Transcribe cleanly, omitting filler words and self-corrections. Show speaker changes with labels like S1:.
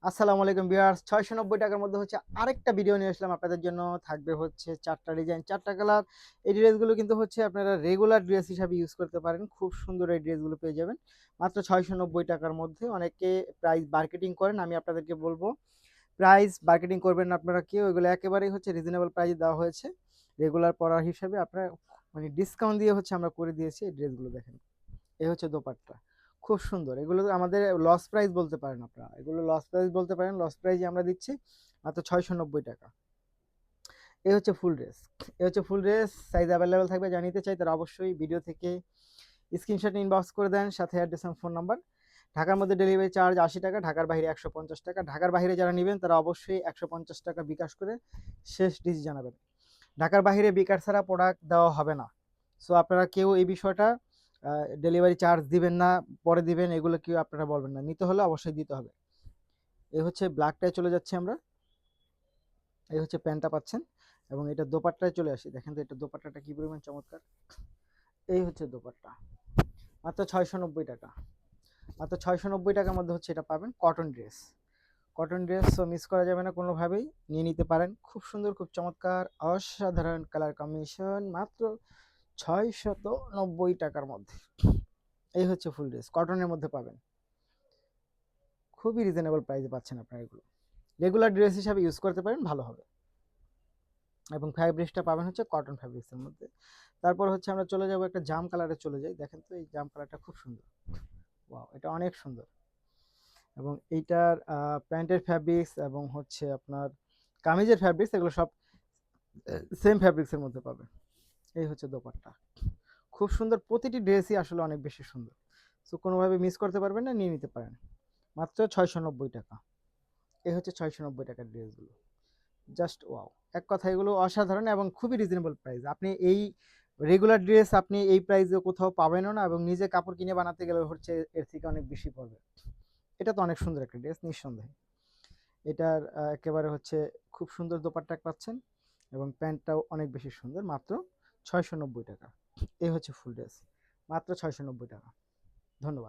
S1: আসসালামু আলাইকুম ভিউয়ার্স, 690 টাকার মধ্যে হচ্ছে আরেকটা ভিডিও নিয়ে আসলাম আপনাদের জন্য। থাকবে হচ্ছে 4টা ডিজাইন, 4টা কালার। এই ড্রেসগুলো কিন্তু হচ্ছে আপনারা রেগুলার ড্রেস হিসাবে ইউজ করতে পারেন। খুব সুন্দর এই ড্রেসগুলো পেয়ে যাবেন মাত্র 690 টাকার মধ্যে। অনেকে প্রাইস মার্কেটিং করেন, আমি আপনাদেরকে বলবো প্রাইস মার্কেটিং করবেন না আপনারা কেউ। এগুলো একেবারেই হচ্ছে রিজনেবল প্রাইসে দেওয়া হয়েছে। রেগুলার পড়ার হিসাবে আপনারা মানে ডিসকাউন্ট দিয়ে হচ্ছে আমরা করে দিয়েছি। এই ড্রেসগুলো দেখেন, এই হচ্ছে দোপাট্টা, খুব সুন্দর। এগুলো আমাদের লস প্রাইস বলতে পারেন, আপনারা এগুলো লস প্রাইস বলতে পারেন। লস প্রাইসে আমরা দিচ্ছি মাত্র 690 টাকা। এই হচ্ছে ফুল ড্রেস, এই হচ্ছে ফুল ড্রেস। সাইজ অ্যাভেলেবেল থাকবে। জানিতে চাই তারা অবশ্যই ভিডিও থেকে স্ক্রিনশট ইনবক্স করে দেন, সাথে অ্যাড্রেস এবং ফোন নাম্বার। ঢাকার মধ্যে ডেলিভারি চার্জ 80 টাকা, ঢাকার বাইরে 150 টাকা। ঢাকার বাইরে যারা নেবেন তারা অবশ্যই 150 টাকা বিকাশ করে শেষ ডিস জানাবেন। ঢাকার বাইরে বিকাশ ছাড়া প্রোডাক্ট দেওয়া হবে না। সো আপনারা কেউ এই বিষয়টা ডেলিভারি চার্জ দিবেন না, পরে দিবেন, এগুলো কেউ আপনারা বলবেন না। নিতে হলে অবশ্যই দিতে হবে। এই হচ্ছে ব্ল্যাকটায় চলে যাচ্ছে আমরা। এই হচ্ছে প্যান্টটা পাচ্ছেন, এবং এটা দোপাট্টায় চলে আসি। দেখেন তো এটা দোপাট্টাটা কি পরিমাণ চমৎকার। এই হচ্ছে দোপাট্টা, মাত্র 690 টাকা। মাত্র 690 টাকার মধ্যে হচ্ছে এটা পাবেন। কটন ড্রেস, কটন ড্রেস তো মিস করা যাবে না কোনোভাবেই। নিয়ে নিতে পারেন। খুব সুন্দর, খুব চমৎকার, অসাধারণ কালার কম্বিনেশন, মাত্র 690 টাকার মধ্যে। এই হচ্ছে ফুল ড্রেস, কটনের মধ্যে পাবেন। খুবই রিজনেবল প্রাইসে পাচ্ছেন আপনারা এগুলো। রেগুলার ড্রেস হিসাবে ইউজ করতে পারেন, ভালো হবে। এবং ফ্যাব্রিক্সটা পাবেন হচ্ছে কটন ফ্যাব্রিক্সের মধ্যে। তারপর হচ্ছে আমরা চলে যাব একটা জাম কালারে চলে যাই। দেখেন তো এই জাম কালারটা খুব সুন্দর। ওয়াও, এটা অনেক সুন্দর। এবং এইটার প্যান্টের ফ্যাব্রিক্স এবং হচ্ছে আপনার কামিজের ফ্যাব্রিক্স, এগুলো সব সেম ফ্যাব্রিক্সের মধ্যে পাবেন। এই হচ্ছে দোপাট্টা, খুব সুন্দর। প্রতিটি ড্রেসই আসলে অনেক বেশি সুন্দর। সো কোনোভাবে মিস করতে পারবেন না, নিয়ে নিতে পারেন মাত্র 690 টাকা। এই হচ্ছে 690 টাকার ড্রেসগুলো, জাস্ট ওয়াও। এক কথা এগুলো অসাধারণ এবং খুবই রিজনেবল প্রাইস। আপনি এই রেগুলার ড্রেস আপনি এই প্রাইসে কোথাও পাবেনও না, এবং নিজে কাপড় কিনে বানাতে গেলে হচ্ছে এর থেকে অনেক বেশি পড়বে। এটা তো অনেক সুন্দর একটা ড্রেস নিঃসন্দেহে। এটার একেবারে হচ্ছে খুব সুন্দর দোপাট্টা পাচ্ছেন, এবং প্যান্টটাও অনেক বেশি সুন্দর, মাত্র 690 টাকা। এই হচ্ছে ফুল ড্রেস, মাত্র 690 টাকা। ধন্যবাদ।